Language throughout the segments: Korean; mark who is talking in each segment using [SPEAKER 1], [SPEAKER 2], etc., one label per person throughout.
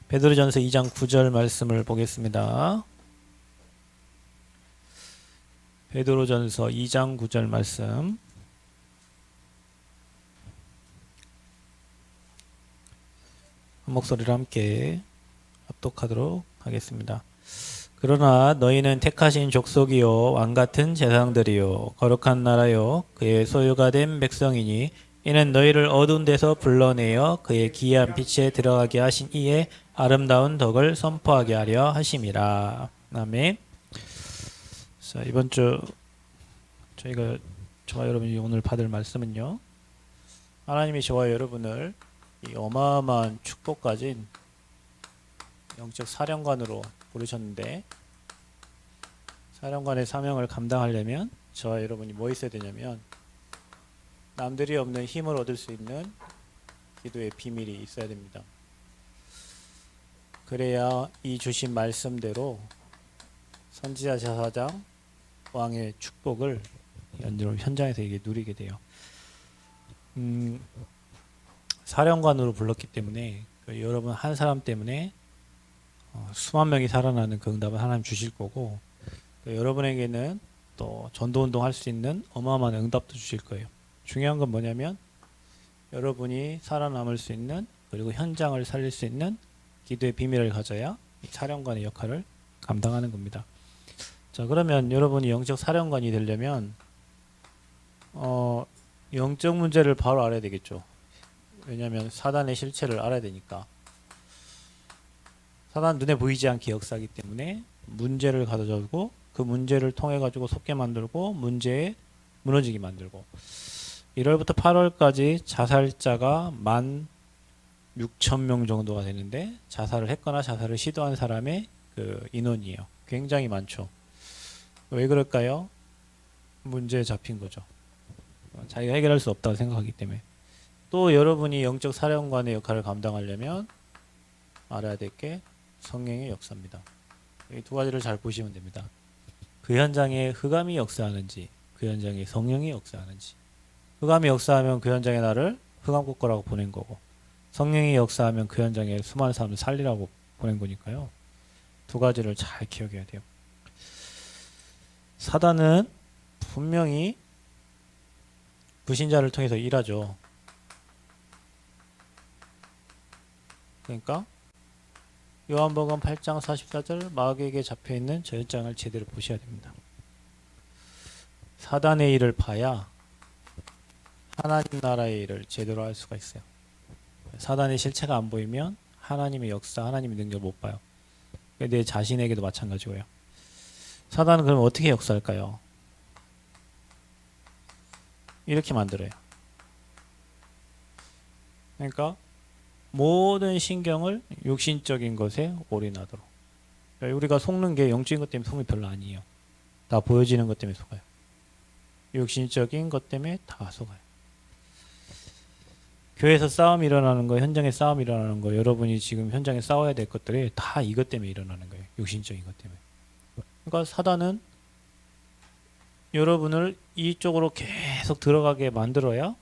[SPEAKER 1] 베드로전서 2장 9절 말씀을 보겠습니다. 베드로전서 2장 9절 말씀. 한 목소리로 함께 합독하도록 하겠습니다. 그러나 너희는 택하신 족속이요 왕같은 제사장들이요 거룩한 나라요 그의 소유가 된 백성이니 이는 너희를 어두운 데서 불러내어 그의 기이한 빛에 들어가게 하신 이의 아름다운 덕을 선포하게 하려 하심이라. 아멘. 자, 이번 주 저와 여러분이 오늘 받을 말씀은요, 하나님이 저와 여러분을 이 어마어마한 축복 가진 영적 사령관으로 부르셨는데, 사령관의 사명을 감당하려면 저와 여러분이 뭐 있어야 되냐면 남들이 없는 힘을 얻을 수 있는 기도의 비밀이 있어야 됩니다. 그래야 이 주신 말씀대로 선지자, 제사장, 왕의 축복을 현장에서 이게 누리게 돼요. 사령관으로 불렀기 때문에 여러분 한 사람 때문에 수만 명이 살아나는 그 응답을 하나님 주실 거고, 여러분에게는 또 전도운동 할 수 있는 어마어마한 응답도 주실 거예요. 중요한 건 뭐냐면 여러분이 살아남을 수 있는, 그리고 현장을 살릴 수 있는 기도의 비밀을 가져야 이 사령관의 역할을 감당하는 겁니다. 자, 그러면 여러분이 영적 사령관이 되려면 영적 문제를 바로 알아야 되겠죠. 왜냐하면 사단의 실체를 알아야 되니까. 사단 눈에 보이지 않게 역사하기 때문에 문제를 가져다주고 그 문제를 통해 가지고 속게 만들고 문제에 무너지게 만들고, 1월부터 8월까지 자살자가 16,000명 정도가 되는데, 자살을 했거나 자살을 시도한 사람의 그 인원이에요. 굉장히 많죠. 왜 그럴까요? 문제에 잡힌 거죠. 자기가 해결할 수 없다고 생각하기 때문에. 또 여러분이 영적 사령관의 역할을 감당하려면 알아야 될 게 성령의 역사입니다. 이 두 가지를 잘 보시면 됩니다. 그 현장에 흑암이 역사하는지, 그 현장에 성령이 역사하는지. 흑암이 역사하면 그 현장에 나를 흑암국가라고 보낸 거고, 성령이 역사하면 그 현장에 수많은 사람을 살리라고 보낸 거니까요. 두 가지를 잘 기억해야 돼요. 사단은 분명히 불신자를 통해서 일하죠. 그러니까 요한복음 8장 44절 마귀에게 잡혀있는 저 현장을 제대로 보셔야 됩니다. 사단의 일을 봐야 하나님 나라의 일을 제대로 할 수가 있어요. 사단의 실체가 안 보이면 하나님의 역사, 하나님의 능력을 못 봐요. 내 자신에게도 마찬가지고요. 사단은 그럼 어떻게 역사할까요? 이렇게 만들어요. 그러니까 모든 신경을 육신적인 것에 올인하도록. 우리가 속는 게 영적인 것 때문에 속는 별로 아니에요. 다 보여지는 것 때문에 속아요. 육신적인 것 때문에 다 속아요. 교회에서 싸움이 일어나는 거, 현장에 싸움이 일어나는 거, 여러분이 지금 현장에 싸워야 될 것들이 다 이것 때문에 일어나는 거예요. 육신적인 것 때문에. 그러니까 사단은 여러분을 이쪽으로 계속 들어가게 만들어야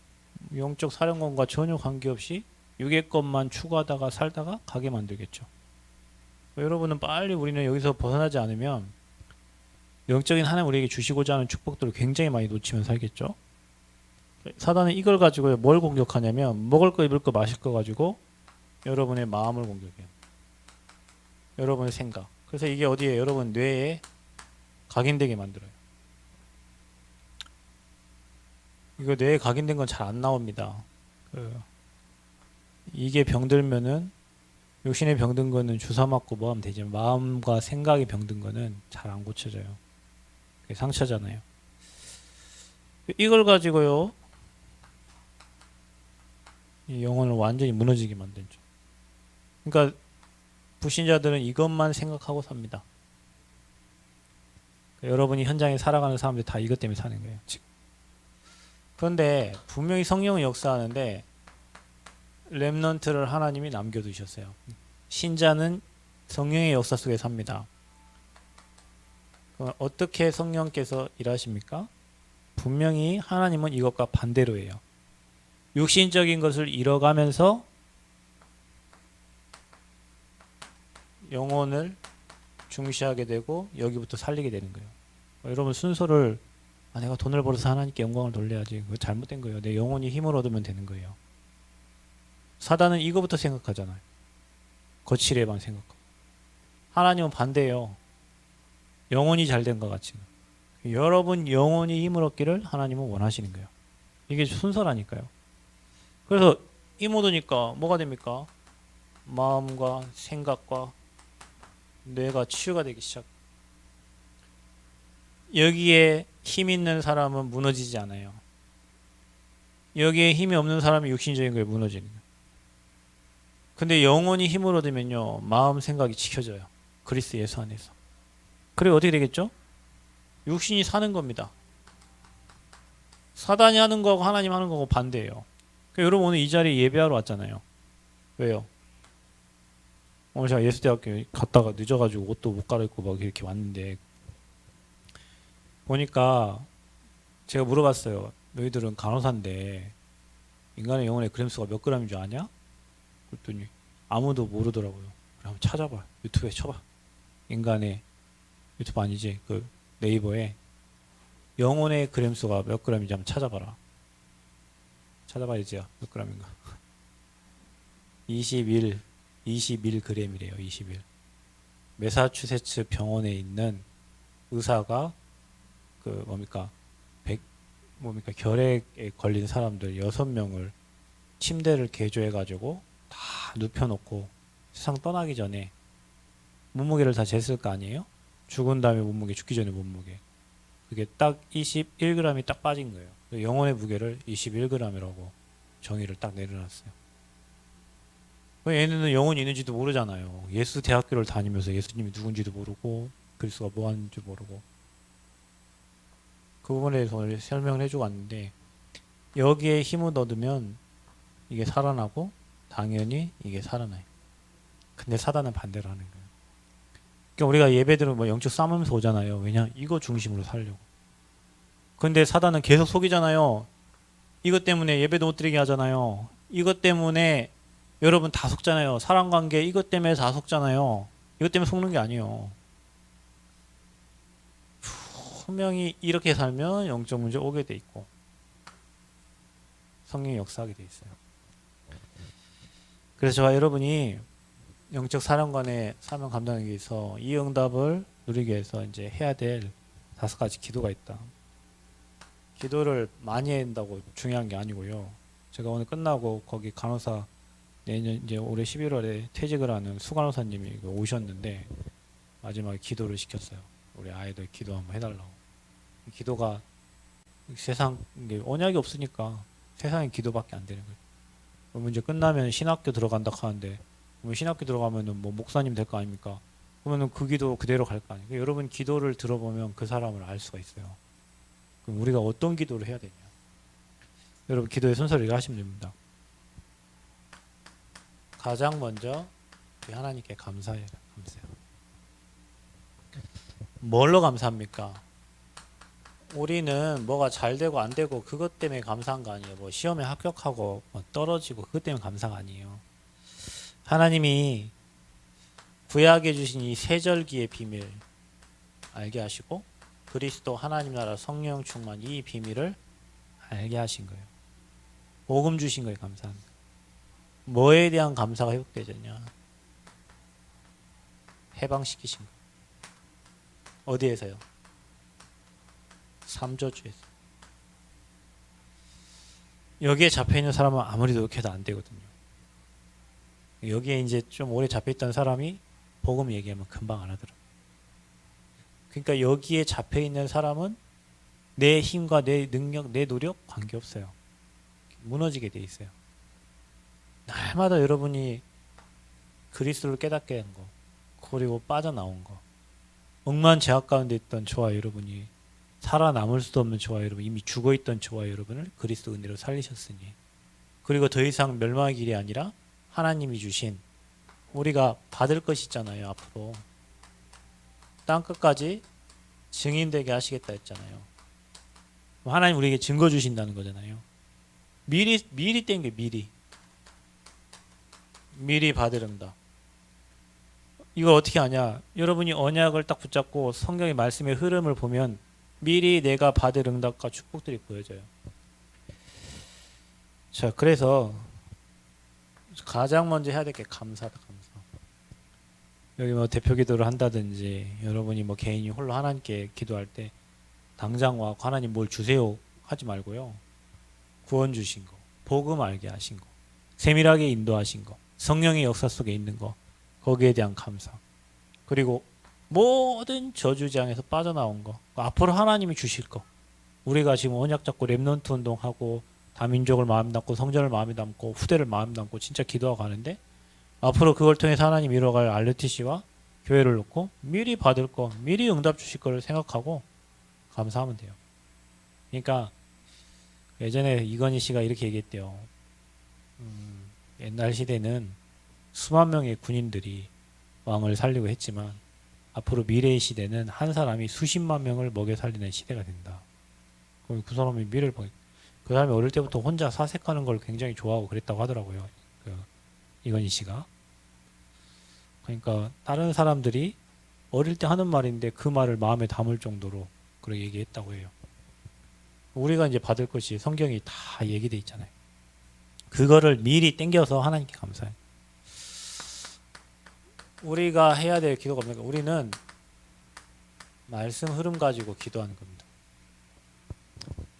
[SPEAKER 1] 영적 사령관과 전혀 관계없이 육의 것만 추구하다가 살다가 가게 만들겠죠. 여러분은 빨리 우리는 여기서 벗어나지 않으면 영적인 하나님 우리에게 주시고자 하는 축복들을 굉장히 많이 놓치면 살겠죠. 사단은 이걸 가지고 뭘 공격하냐면 먹을 거, 입을 거, 마실 거 가지고 여러분의 마음을 공격해요. 여러분의 생각. 그래서 이게 어디에 여러분 뇌에 각인되게 만들어요. 이거 뇌에 각인된 건 잘 안 나옵니다. 이게 병들면은, 육신에 병든 거는 주사 맞고 뭐 하면 되지만 마음과 생각이 병든 거는 잘 안 고쳐져요. 그게 상처잖아요. 이걸 가지고요, 이 영혼을 완전히 무너지게 만들죠. 그러니까 불신자들은 이것만 생각하고 삽니다. 여러분이 현장에 살아가는 사람들 다 이것 때문에 사는 거예요, 지금. 그런데 분명히 성령은 역사하는데 렘넌트를 하나님이 남겨두셨어요. 신자는 성령의 역사 속에 삽니다. 그럼 어떻게 성령께서 일하십니까? 분명히 하나님은 이것과 반대로예요. 육신적인 것을 잃어가면서 영혼을 중시하게 되고 여기부터 살리게 되는 거예요. 여러분 순서를 내가 돈을 벌어서 하나님께 영광을 돌려야지. 그거 잘못된 거예요. 내 영혼이 힘을 얻으면 되는 거예요. 사단은 이거부터 생각하잖아요. 거칠애만 생각하고. 하나님은 반대예요. 영혼이 잘된 것 같이. 여러분 영혼이 힘을 얻기를 하나님은 원하시는 거예요. 이게 순서라니까요. 그래서 힘 얻으니까 뭐가 됩니까? 마음과 생각과 뇌가 치유가 되기 시작. 여기에 힘 있는 사람은 무너지지 않아요. 여기에 힘이 없는 사람이 육신적인 거에 무너지는 거예요. 근데 영혼이 힘을 얻으면요, 마음 생각이 지켜져요. 그리스도 예수 안에서. 그래 어떻게 되겠죠? 육신이 사는 겁니다. 사단이 하는 거하고 하나님 하는 거하고 반대예요. 그러니까 여러분 오늘 이 자리에 예배하러 왔잖아요. 왜요? 오늘 제가 예수대학교 갔다가 늦어가지고 옷도 못 갈아입고 막 이렇게 왔는데 보니까 제가 물어봤어요. 너희들은 간호사인데 인간의 영혼의 그램수가 몇 그램인 줄 아냐? 그랬더니 아무도 모르더라고요. 그럼 찾아봐. 유튜브에 쳐봐. 인간의 유튜브 아니지 그 네이버에 영혼의 그램수가 몇 그램인지 한번 찾아봐라. 찾아봐야지 몇 그램인가. 21g이래요. 21. 매사추세츠 병원에 있는 의사가 그 결핵에 걸린 사람들 6명을 침대를 개조해 가지고 다 눕혀놓고 세상 떠나기 전에 몸무게를 다 쟀을 거 아니에요? 죽은 다음에 몸무게, 죽기 전에 몸무게. 그게 딱 21g이 딱 빠진 거예요. 영혼의 무게를 21g이라고 정의를 딱 내려놨어요. 얘네는 영혼이 있는지도 모르잖아요. 예수 대학교를 다니면서 예수님이 누군지도 모르고 그리스도가 뭐 하는지 모르고. 그 부분에 대해서 오늘 설명을 해주고 왔는데 여기에 힘을 얻으면 이게 살아나고 당연히 이게 살아나요. 근데 사단은 반대로 하는 거예요. 그러니까 우리가 예배들은 뭐 영적 싸움하면서 오잖아요. 왜냐? 이거 중심으로 살려고. 근데 사단은 계속 속이잖아요. 이것 때문에 예배도 못 드리게 하잖아요. 이것 때문에 여러분 다 속잖아요. 사랑관계 이것 때문에 다 속잖아요. 이것 때문에 속는 게 아니에요. 분명히 이렇게 살면 영적 문제 오게 돼 있고 성령이 역사하게 돼 있어요. 그래서 저와 여러분이 영적 사령관의 사명 감당하기 위해서 이 응답을 누리기 위해서 이제 해야 될 5가지 기도가 있다. 기도를 많이 한다고 중요한 게 아니고요. 제가 오늘 끝나고 거기 간호사 내년 이제 올해 11월에 퇴직을 하는 수간호사님이 오셨는데 마지막에 기도를 시켰어요. 우리 아이들 기도 한번 해달라고. 기도가 세상 언약이 없으니까 세상에 기도밖에 안 되는 거예요. 그러면 이제 끝나면 신학교 들어간다 하는데 그러면 신학교 들어가면은 뭐 목사님 될 거 아닙니까? 그러면은 그 기도 그대로 갈 거 아니에요. 여러분 기도를 들어보면 그 사람을 알 수가 있어요. 그럼 우리가 어떤 기도를 해야 되냐? 여러분 기도의 순서를 이렇게 하시면 됩니다. 가장 먼저 하나님께 감사해요. 감사해요. 뭘로 감사합니까? 우리는 뭐가 잘 되고 안 되고 그것 때문에 감사한 거 아니에요. 뭐 시험에 합격하고 뭐 떨어지고 그것 때문에 감사가 아니에요. 하나님이 구약해 주신 이 세절기의 비밀 알게 하시고 그리스도 하나님 나라 성령 충만 이 비밀을 알게 하신 거예요. 복음 주신 거에 감사합니다. 뭐에 대한 감사가 회복되졌냐? 해방시키신 거. 어디에서요? 삼저주에서. 여기에 잡혀있는 사람은 아무리 노력해도 안 되거든요. 여기에 이제 좀 오래 잡혀있던 사람이 복음 얘기하면 금방 알아들어요. 그러니까 여기에 잡혀있는 사람은 내 힘과 내 능력, 내 노력 관계없어요. 무너지게 돼 있어요. 날마다 여러분이 그리스도를 깨닫게 한 거, 그리고 빠져나온 거, 억만 제약 가운데 있던 저와 여러분이 살아남을 수도 없는 저와 여러분, 이미 죽어있던 저와 여러분을 그리스도 은혜로 살리셨으니, 그리고 더 이상 멸망의 길이 아니라 하나님이 주신 우리가 받을 것이 있잖아요. 앞으로 땅끝까지 증인되게 하시겠다 했잖아요. 하나님 우리에게 증거 주신다는 거잖아요. 미리 뗀 게 미리 받을 응답. 이걸 어떻게 하냐? 여러분이 언약을 딱 붙잡고 성경의 말씀의 흐름을 보면 미리 내가 받을 응답과 축복들이 보여져요. 자, 그래서 가장 먼저 해야 될 게 감사다, 감사. 여기 뭐 대표 기도를 한다든지 여러분이 뭐 개인이 홀로 하나님께 기도할 때 당장 와 하나님 뭘 주세요 하지 말고요. 구원 주신 거, 복음 알게 하신 거, 세밀하게 인도하신 거, 성령의 역사 속에 있는 거, 거기에 대한 감사. 그리고 모든 저주장에서 빠져나온 거, 앞으로 하나님이 주실 거. 우리가 지금 언약 잡고 렘넌트 운동하고 다민족을 마음 담고 성전을 마음에 담고 후대를 마음 담고 진짜 기도하고 하는데 앞으로 그걸 통해서 하나님 이뤄갈 RUTC와 교회를 놓고 미리 받을 거, 미리 응답 주실 거를 생각하고 감사하면 돼요. 그러니까 예전에 이건희 씨가 이렇게 얘기했대요. 옛날 시대는 수만 명의 군인들이 왕을 살리고 했지만 앞으로 미래의 시대는 한 사람이 수십만 명을 먹여 살리는 시대가 된다. 그 사람이 미래를 보니 그 사람이 어릴 때부터 혼자 사색하는 걸 굉장히 좋아하고 그랬다고 하더라고요. 이건희 씨가. 그러니까 다른 사람들이 어릴 때 하는 말인데 그 말을 마음에 담을 정도로 그렇게 얘기했다고 해요. 우리가 이제 받을 것이 성경이 다 얘기돼 있잖아요. 그거를 미리 땡겨서 하나님께 감사해요. 우리가 해야 될 기도가 없는 거. 우리는 말씀 흐름 가지고 기도하는 겁니다.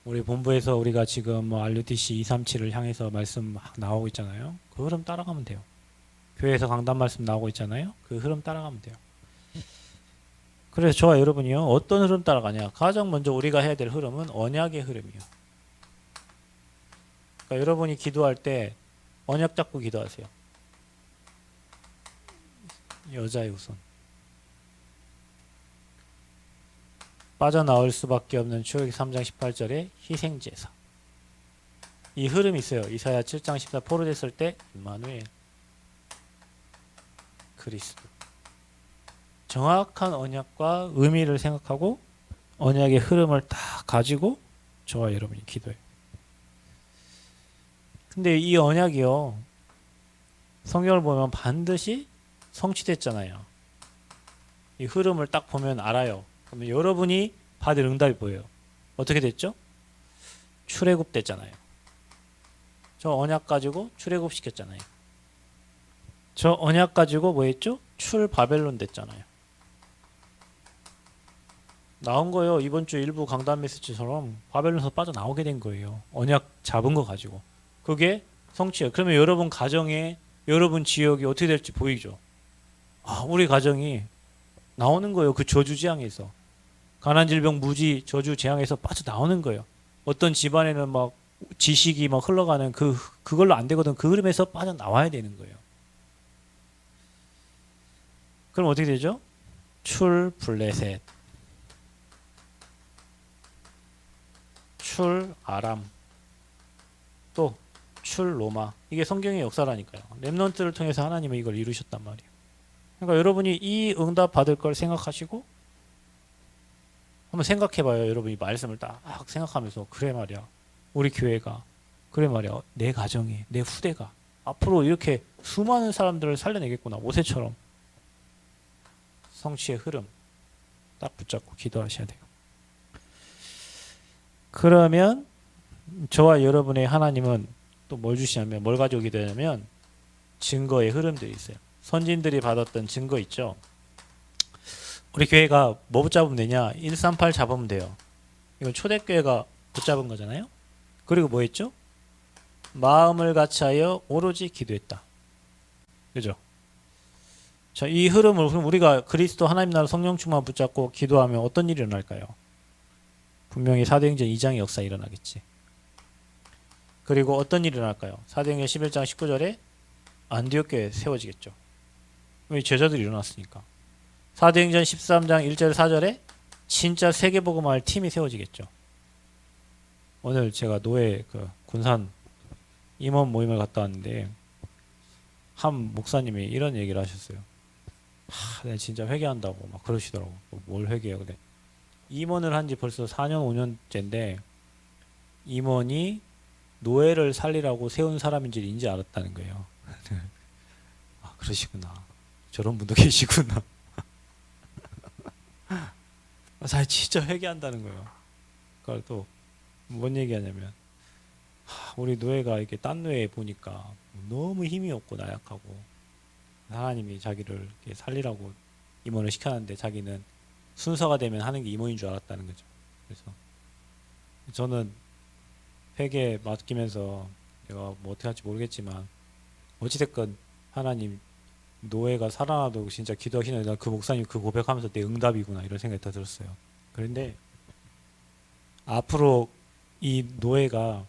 [SPEAKER 1] 우리 본부에서 우리가 지금 뭐 RUTC 237을 향해서 말씀 막 나오고 있잖아요. 그 흐름 따라가면 돼요. 교회에서 강단 말씀 나오고 있잖아요. 그 흐름 따라가면 돼요. 그래서 저와 여러분이요. 어떤 흐름 따라가냐. 가장 먼저 우리가 해야 될 흐름은 언약의 흐름이요. 그러니까 여러분이 기도할 때 언약 잡고 기도하세요. 여자의 우선. 빠져나올 수밖에 없는 출애굽기 3장 18절의 희생제사. 이 흐름이 있어요. 이사야 7장 14 포로됐을 때 임마누엘 그리스도. 정확한 언약과 의미를 생각하고 언약의 흐름을 딱 가지고 저와 여러분이 기도해요. 근데 이 언약이요. 성경을 보면 반드시 성취됐잖아요. 이 흐름을 딱 보면 알아요. 그러면 여러분이 받을 응답이 뭐예요? 어떻게 됐죠? 출애굽 됐잖아요. 저 언약 가지고 출애굽 시켰잖아요. 저 언약 가지고 뭐 했죠? 출 바벨론 됐잖아요. 나온 거예요. 이번 주 일부 강단 메시지처럼 바벨론에서 빠져나오게 된 거예요. 언약 잡은 거 가지고. 그게 성취예요. 그러면 여러분 가정에 여러분 지역이 어떻게 될지 보이죠? 아, 우리 가정이 나오는 거예요. 그 저주 재앙에서. 가난 질병 무지 저주 재앙에서 빠져나오는 거예요. 어떤 집안에는 막 지식이 막 흘러가는 그걸로 안 되거든. 그 흐름에서 빠져나와야 되는 거예요. 그럼 어떻게 되죠? 출 블레셋, 출 아람, 또 출 로마. 이게 성경의 역사라니까요. 렘넌트를 통해서 하나님은 이걸 이루셨단 말이에요. 그러니까 여러분이 이 응답 받을 걸 생각하시고 한번 생각해봐요. 여러분이 말씀을 딱 생각하면서 그래 말이야. 우리 교회가 그래 말이야. 내 가정이 내 후대가 앞으로 이렇게 수많은 사람들을 살려내겠구나. 모세처럼. 성취의 흐름 딱 붙잡고 기도하셔야 돼요. 그러면 저와 여러분의 하나님은 또 뭘 주시냐면 뭘 가지고 기도하냐면 증거의 흐름들이 있어요. 선진들이 받았던 증거 있죠. 우리 교회가 뭐 붙잡으면 되냐? 138 잡으면 돼요. 이건 초대교회가 붙잡은 거잖아요. 그리고 뭐 했죠? 마음을 같이하여 오로지 기도했다. 그죠? 자, 이 흐름을 그럼 우리가 그리스도 하나님 나라 성령 충만 붙잡고 기도하면 어떤 일이 일어날까요? 분명히 사도행전 2장의 역사 일어나겠지. 그리고 어떤 일이 일어날까요? 사도행전 11장 19절에 안디옥 교회 세워지겠죠. 왜 제자들이 일어났으니까. 사도행전 13장 1절 4절에 진짜 세계복음화할 팀이 세워지겠죠. 오늘 제가 노예 군산 임원 모임을 갔다 왔는데 한 목사님이 이런 얘기를 하셨어요. 내가 진짜 회개한다고 막 그러시더라고. 뭘 회개해요? 근데 임원을 한 지 벌써 4년 5년째인데 임원이 노예를 살리라고 세운 사람인 줄 인지 알았다는 거예요. 아, 그러시구나. 저런 분도 계시구나. 사실 진짜 회개한다는 거예요. 그러니까 또 뭔 얘기하냐면 우리 노예가 이렇게 딴 노예 보니까 너무 힘이 없고 나약하고 하나님이 자기를 이렇게 살리라고 임원을 시켰는데 자기는 순서가 되면 하는 게 임원인 줄 알았다는 거죠. 그래서 저는 회개에 맡기면서 내가 뭐 어떻게 할지 모르겠지만 어찌됐건 하나님 노예가 살아나도 진짜 기도하시는 그 목사님 그 고백하면서 내 응답이구나 이런 생각이 다 들었어요. 그런데 앞으로 이 노예가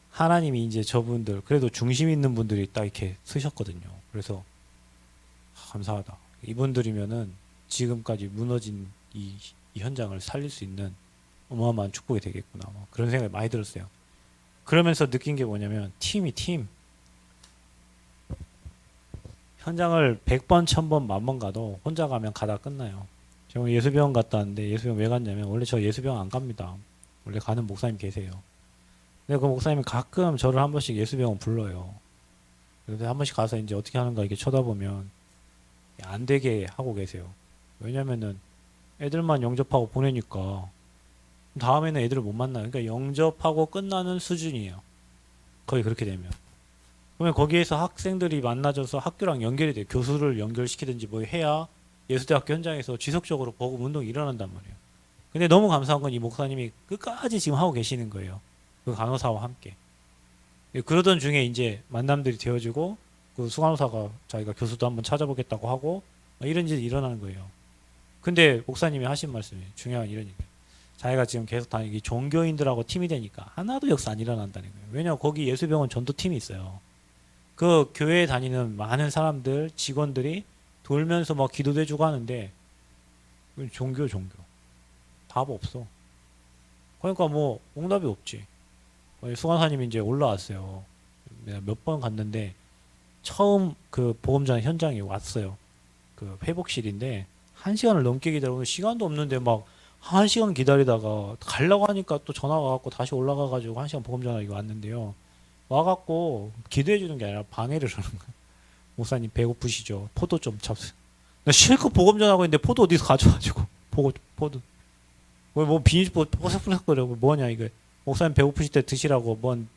[SPEAKER 1] 하나님이 이제 저분들 그래도 중심 있는 분들이 딱 이렇게 쓰셨거든요. 그래서 감사하다. 이분들이면은 지금까지 무너진 이 현장을 살릴 수 있는 어마어마한 축복이 되겠구나. 뭐 그런 생각이 많이 들었어요. 그러면서 느낀 게 뭐냐면 팀. 현장을 100번, 1000번, 10,000번 가도 혼자 가면 가다 끝나요. 제가 예수병원 갔다 왔는데 예수병원 왜 갔냐면 원래 저 예수병원 안 갑니다. 원래 가는 목사님 계세요. 근데 그 목사님이 가끔 저를 한 번씩 예수병원 불러요. 그래서 한 번씩 가서 이제 어떻게 하는가 이렇게 쳐다보면 안 되게 하고 계세요. 왜냐면은 애들만 영접하고 보내니까 다음에는 애들을 못 만나요. 그러니까 영접하고 끝나는 수준이에요. 거의 그렇게 되면. 그러면 거기에서 학생들이 만나져서 학교랑 연결이 돼요. 교수를 연결시키든지 뭐 해야 예수대학교 현장에서 지속적으로 복음 운동이 일어난단 말이에요. 근데 너무 감사한 건 이 목사님이 끝까지 지금 하고 계시는 거예요. 그 간호사와 함께. 그러던 중에 이제 만남들이 되어지고 그 수간호사가 자기가 교수도 한번 찾아보겠다고 하고 이런 일이 일어나는 거예요. 근데 목사님이 하신 말씀이 중요한 이런 얘기예요. 자기가 지금 계속 다니기 종교인들하고 팀이 되니까 하나도 역사 안 일어난다는 거예요. 왜냐하면 거기 예수병원 전도팀이 있어요. 그 교회에 다니는 많은 사람들, 직원들이 돌면서 막 기도도 해주고 하는데 종교 답 없어. 그러니까 뭐 응답이 없지. 수강사님이 이제 올라왔어요. 내가 몇 번 갔는데 처음 그 보험전 현장에 왔어요. 그 회복실인데 1시간을 넘게 기다리고 시간도 없는데 막 1시간 기다리다가 가려고 하니까 또 전화가 와갖고 다시 올라가가지고 1시간 보험 전화가 왔는데요. 와갖고 기도해 주는 게 아니라 방해를 하는 거예요. 목사님 배고프시죠? 포도 좀 잡수요. 나 실컷 보험 전화하고 있는데 포도 어디서 가져와가지고 포도 뭐 비닐포 포석포석거리고 뭐냐 이거. 목사님 배고프실 때 드시라고 뭔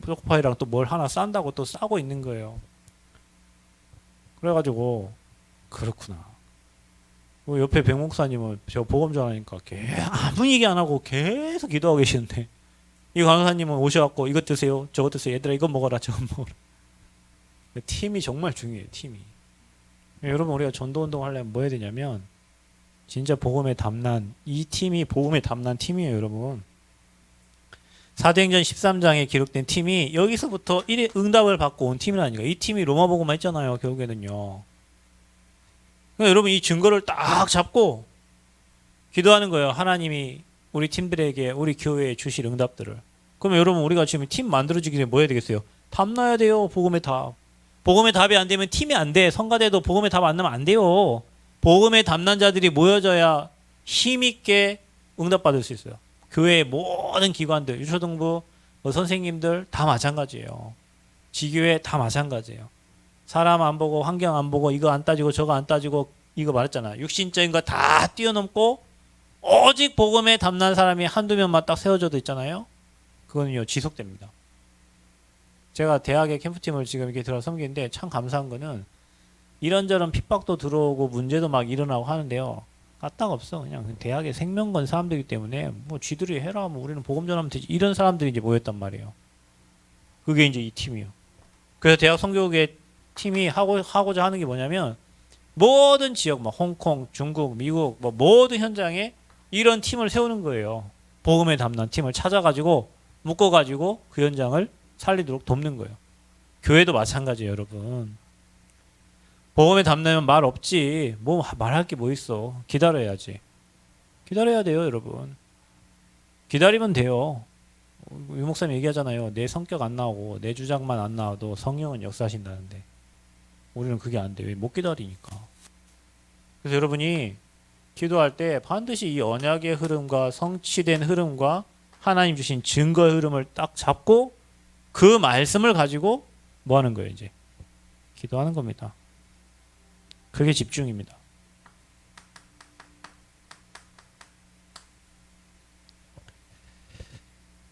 [SPEAKER 1] 초코파이랑 또 뭘 하나 싼다고 또 싸고 있는 거예요. 그래가지고 그렇구나. 옆에 백 목사님은 저 보험 전화하니까 아무 얘기 안 하고 계속 기도하고 계시는데 이 간호사님은 오셔갖고 이것 드세요 저것 드세요 얘들아 이거 먹어라 저거 먹어라. 팀이 정말 중요해요. 팀이. 여러분 우리가 전도운동 하려면 뭐 해야 되냐면 진짜 복음에 담난 이 팀이 복음에 담난 팀이에요. 여러분 사도행전 13장에 기록된 팀이 여기서부터 응답을 받고 온 팀이라니까. 이 팀이 로마복음만 했잖아요. 결국에는요. 그러니까 여러분 이 증거를 딱 잡고 기도하는 거예요. 하나님이 우리 팀들에게 우리 교회에 주실 응답들을. 그러면 여러분 우리가 지금 팀 만들어지기 전에 뭐 해야 되겠어요? 답나야 돼요. 복음의 답. 복음의 답이 안 되면 팀이 안 돼. 성가대도 복음의 답 안 나면 안 돼요. 복음의 담난 자들이 모여져야 힘있게 응답받을 수 있어요. 교회의 모든 기관들, 유초등부, 선생님들 다 마찬가지예요. 지교회 다 마찬가지예요. 사람 안 보고 환경 안 보고 이거 안 따지고 저거 안 따지고 이거 말했잖아. 육신적인 거 다 뛰어넘고 오직 복음에 담난 사람이 한두 명만 딱 세워져도 있잖아요. 그거는요 지속됩니다. 제가 대학의 캠프팀을 지금 이렇게 들어 섬기는데 참 감사한 거는 이런저런 핍박도 들어오고 문제도 막 일어나고 하는데요. 까딱 없어. 그냥 대학의 생명 건 사람들이기 때문에 뭐 쥐들이 해라. 뭐 우리는 복음 전하면 되지. 이런 사람들이 이제 모였단 말이에요. 그게 이제 이 팀이요. 그래서 대학 선교국의 팀이 하고자 하는 게 뭐냐면 모든 지역, 뭐 홍콩, 중국, 미국, 뭐 모든 현장에 이런 팀을 세우는 거예요. 복음에 담는 팀을 찾아가지고 묶어가지고 그 현장을 살리도록 돕는 거예요. 교회도 마찬가지예요, 여러분. 복음에 담으면 말 없지. 뭐 말할 게 뭐 있어. 기다려야지. 기다려야 돼요, 여러분. 기다리면 돼요. 유 목사님 얘기하잖아요. 내 성격 안 나오고 내 주장만 안 나와도 성령은 역사하신다는데 우리는 그게 안 돼요. 못 기다리니까. 그래서 여러분이 기도할 때 반드시 이 언약의 흐름과 성취된 흐름과 하나님 주신 증거의 흐름을 딱 잡고 그 말씀을 가지고 뭐 하는 거예요, 이제? 기도하는 겁니다. 그게 집중입니다.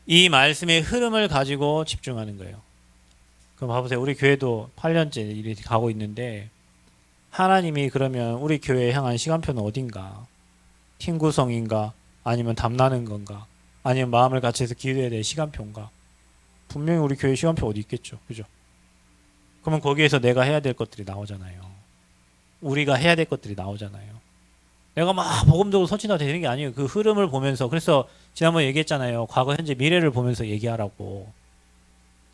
[SPEAKER 1] 이 말씀의 흐름을 가지고 집중하는 거예요. 그럼 봐보세요. 우리 교회도 8년째 이렇게 가고 있는데 하나님이 그러면 우리 교회에 향한 시간표는 어딘가? 팀 구성인가? 아니면 담나는 건가? 아니면 마음을 같이 해서 기도해야 될 시간표인가? 분명히 우리 교회 시간표 어디 있겠죠. 그죠? 그러면 거기에서 내가 해야 될 것들이 나오잖아요. 우리가 해야 될 것들이 나오잖아요. 내가 막 복음적으로 선진화 되는 게 아니에요. 그 흐름을 보면서. 그래서 지난번에 얘기했잖아요. 과거, 현재, 미래를 보면서 얘기하라고.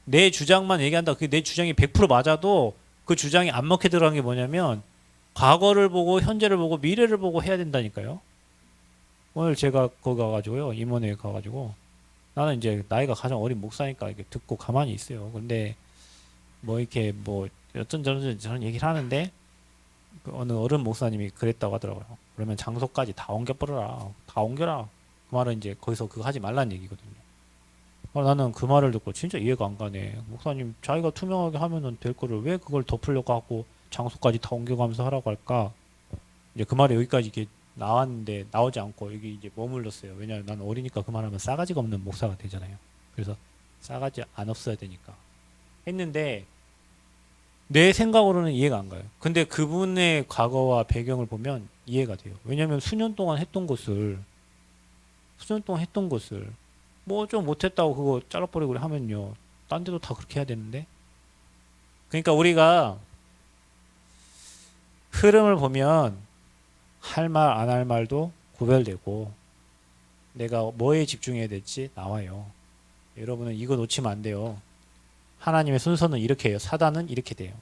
[SPEAKER 1] 내 주장만 얘기한다. 그 내 주장이 100% 맞아도 그 주장이 안 먹혀 들어간 게 뭐냐면 과거를 보고 현재를 보고 미래를 보고 해야 된다니까요. 오늘 제가 거기 가가지고요. 임원회에 가가지고 나는 이제 나이가 가장 어린 목사니까 이렇게 듣고 가만히 있어요. 근데 뭐 이렇게 뭐 어쩐저런 저런 얘기를 하는데 그 어느 어른 목사님이 그랬다고 하더라고요. 그러면 장소까지 다 옮겨버려라. 다 옮겨라. 그 말은 이제 거기서 그거 하지 말라는 얘기거든요. 나는 그 말을 듣고 진짜 이해가 안 가네. 목사님 자기가 투명하게 하면은 될 거를 왜 그걸 덮으려고 하고 장소까지 다 옮겨가면서 하라고 할까? 이제 그 말이 여기까지 이렇게 나왔는데 나오지 않고 여기 이제 머물렀어요. 왜냐하면 나는 어리니까 그 말하면 싸가지가 없는 목사가 되잖아요. 그래서 싸가지 안 없어야 되니까 했는데 내 생각으로는 이해가 안 가요. 근데 그분의 과거와 배경을 보면 이해가 돼요. 왜냐하면 수년 동안 했던 것을 뭐 좀 못했다고 그거 잘라버리고 하면요. 딴 데도 다 그렇게 해야 되는데. 그러니까 우리가 흐름을 보면 할 말, 안 할 말도 구별되고 내가 뭐에 집중해야 될지 나와요. 여러분은 이거 놓치면 안 돼요. 하나님의 순서는 이렇게 해요. 사단은 이렇게 돼요.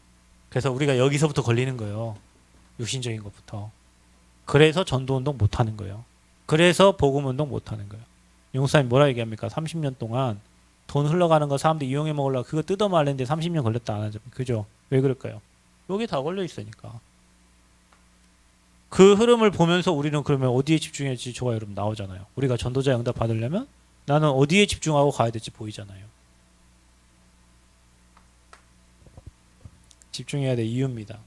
[SPEAKER 1] 그래서 우리가 여기서부터 걸리는 거예요. 육신적인 것부터. 그래서 전도운동 못하는 거예요. 그래서 복음운동 못하는 거예요. 용사님 뭐라 얘기합니까? 30년 동안 돈 흘러가는 거 사람들이 이용해 먹으려고 그거 뜯어 말렸는데 30년 걸렸다 안 하죠. 그죠? 왜 그럴까요? 여기 다 걸려 있으니까. 그 흐름을 보면서 우리는 그러면 어디에 집중해야지 저가 여러분 나오잖아요. 우리가 전도자 응답 받으려면 나는 어디에 집중하고 가야 될지 보이잖아요. 집중해야 될 이유입니다.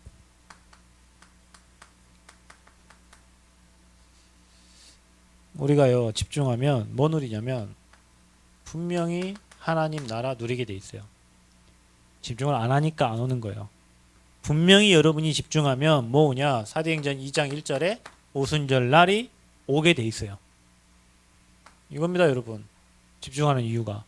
[SPEAKER 1] 우리가요 집중하면 뭐 누리냐면 분명히 하나님 나라 누리게 돼 있어요. 집중을 안 하니까 안 오는 거예요. 분명히 여러분이 집중하면 뭐 오냐? 사도행전 2장 1절에 오순절 날이 오게 돼 있어요. 이겁니다, 여러분. 집중하는 이유가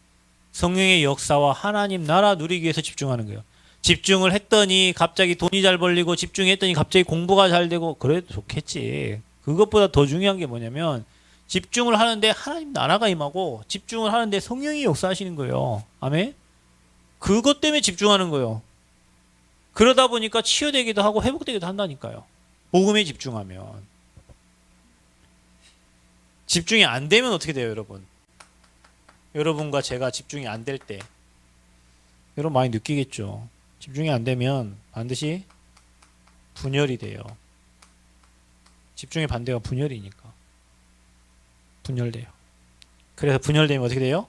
[SPEAKER 1] 성령의 역사와 하나님 나라 누리기 위해서 집중하는 거예요. 집중을 했더니 갑자기 돈이 잘 벌리고 집중했더니 갑자기 공부가 잘 되고 그래도 좋겠지. 그것보다 더 중요한 게 뭐냐면 집중을 하는데 하나님 나라가 임하고 집중을 하는데 성령이 역사하시는 거예요. 아멘? 그것 때문에 집중하는 거예요. 그러다 보니까 치유되기도 하고 회복되기도 한다니까요. 복음에 집중하면. 집중이 안 되면 어떻게 돼요, 여러분? 여러분과 제가 집중이 안 될 때 여러분 많이 느끼겠죠. 집중이 안 되면 반드시 분열이 돼요. 집중의 반대가 분열이니까. 분열돼요. 그래서 분열되면 어떻게 돼요?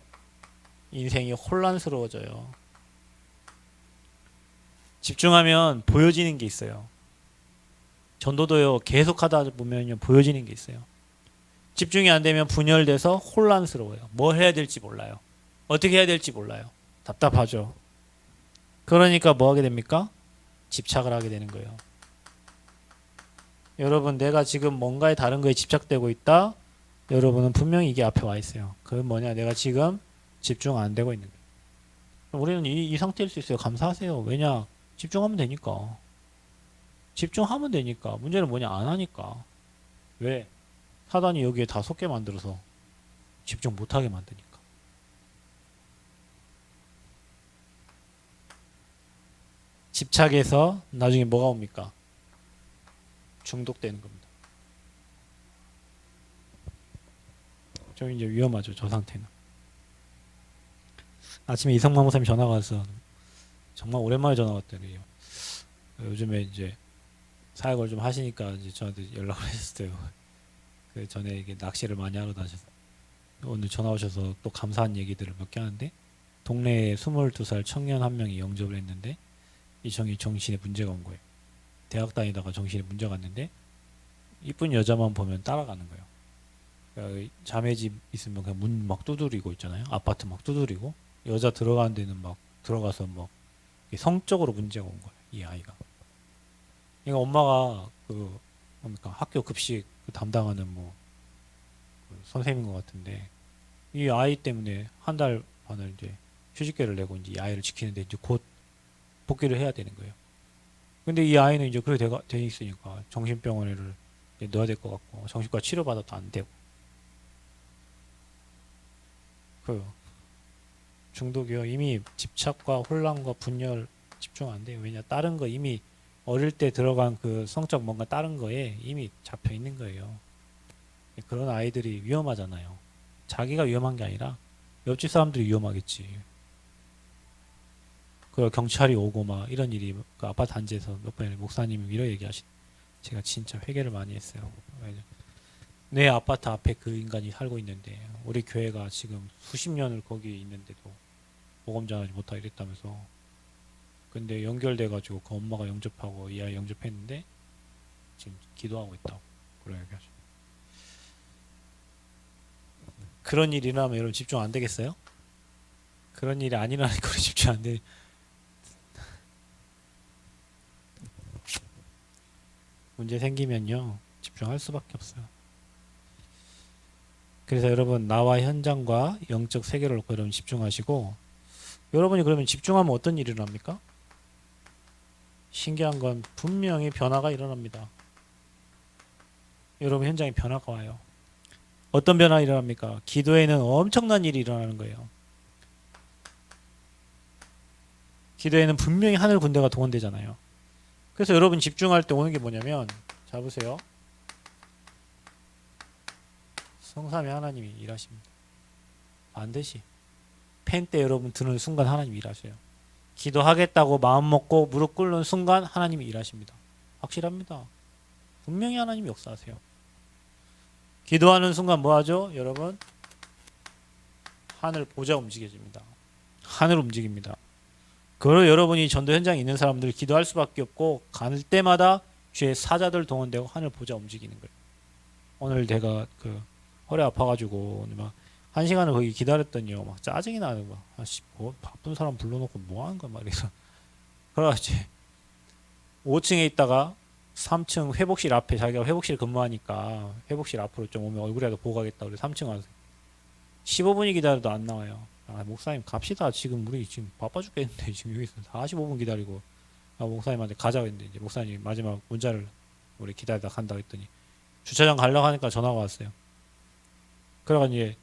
[SPEAKER 1] 인생이 혼란스러워져요. 집중하면 보여지는 게 있어요. 전도도요 계속 하다 보면요 보여지는 게 있어요. 집중이 안 되면 분열돼서 혼란스러워요. 뭘 해야 될지 몰라요. 어떻게 해야 될지 몰라요. 답답하죠. 그러니까 뭐 하게 됩니까? 집착을 하게 되는 거예요. 여러분 내가 지금 뭔가에 다른 거에 집착되고 있다. 여러분은 분명히 이게 앞에 와 있어요. 그건 뭐냐? 내가 지금 집중 안 되고 있는 거예요. 우리는 이 상태일 수 있어요. 감사하세요. 왜냐? 집중하면 되니까. 집중하면 되니까. 문제는 뭐냐? 안 하니까. 왜? 사단이 여기에 다 속게 만들어서 집중 못하게 만드니까. 집착해서 나중에 뭐가 옵니까? 중독되는 겁니다. 좀 이제 위험하죠. 저 상태는. 아침에 이성만 목사님 전화가 와서 정말 오랜만에 전화 왔더니 요즘에 이제 사역을 좀 하시니까 이제 저한테 연락을 하셨어요. 그 전에 이게 낚시를 많이 하러 다녀서 오늘 전화 오셔서 또 감사한 얘기들을 몇 개 하는데 동네에 22살 청년 한 명이 영접을 했는데 이 정신에 문제가 온 거예요. 대학 다니다가 정신에 문제가 갔는데 이쁜 여자만 보면 따라가는 거예요. 그러니까 자매 집 있으면 그냥 문 막 두드리고 있잖아요. 아파트 막 두드리고 여자 들어가는 데는 막 들어가서 뭐 성적으로 문제가 온 거예요. 이 아이가. 그러니까 엄마가 그 뭡니까 학교 급식 그 담당하는 뭐 그 선생님인 것 같은데 이 아이 때문에 한 달 반을 이제 휴직계를 내고 이제 이 아이를 지키는데 이제 곧 복귀를 해야 되는 거예요. 근데 이 아이는 이제 그렇게 돼 있으니까 정신병원에를 이제 넣어야 될 것 같고 정신과 치료받아도 안 되고 그 중독이요. 이미 집착과 혼란과 분열 집중 안 돼요. 왜냐 다른 거 이미 어릴 때 들어간 그 성적 뭔가 다른 거에 이미 잡혀 있는 거예요. 그런 아이들이 위험하잖아요. 자기가 위험한 게 아니라 옆집 사람들이 위험하겠지. 그 경찰이 오고 막 이런 일이 그 아파트 단지에서 몇 번에 목사님이 이런 얘기하시. 제가 진짜 회개를 많이 했어요. 내 아파트 앞에 그 인간이 살고 있는데 우리 교회가 지금 수십 년을 거기에 있는데도 보험 전하지 못하게 됐다면서. 근데 연결돼 가지고 그 엄마가 영접하고 이 아이 영접했는데 지금 기도하고 있다고 그런 얘기하죠. 그런 일이 일어나면 여러분 집중 안 되겠어요? 그런 일이 안 일어나니까 우리 집중 안 돼. 문제 생기면요 집중할 수밖에 없어요. 그래서 여러분 나와 현장과 영적 세계를 놓고 여러분 집중하시고 여러분이 그러면 집중하면 어떤 일이 일어납니까? 신기한 건 분명히 변화가 일어납니다. 여러분 현장에 변화가 와요. 어떤 변화가 일어납니까? 기도에는 엄청난 일이 일어나는 거예요. 기도에는 분명히 하늘 군대가 동원되잖아요. 그래서 여러분 집중할 때 오는 게 뭐냐면 자 보세요. 성삼위 하나님이 일하십니다. 반드시 펜 때 여러분 드는 순간 하나님이 일하셔요. 기도하겠다고 마음 먹고 무릎 꿇는 순간 하나님이 일하십니다. 확실합니다. 분명히 하나님이 역사하세요. 기도하는 순간 뭐하죠? 여러분 하늘 보좌 움직여집니다. 하늘 움직입니다. 그리고 여러분이 전도 현장에 있는 사람들 기도할 수밖에 없고 갈 때마다 주의 사자들 동원되고 하늘 보좌 움직이는 거예요. 오늘 내가 그 허리 아파가지고 막 1시간을 거기 기다렸더니요 막 짜증이 나는 거야. 아씨 뭐 바쁜 사람 불러놓고 뭐 하는 거야 말이야. 그래가지고 5층에 있다가 3층 회복실 앞에 자기가 회복실 근무하니까 회복실 앞으로 좀 오면 얼굴이라도 보고 가겠다. 우리 3층 와서 15분이 기다려도 안 나와요. 아, 목사님 갑시다. 지금 우리 지금 바빠 죽겠는데 지금 여기서 45분 기다리고 목사님한테 가자고 했는데 이제 목사님 마지막 문자를 우리 기다리다 간다고 했더니 주차장 가려고 하니까 전화가 왔어요. 그래가지고 이제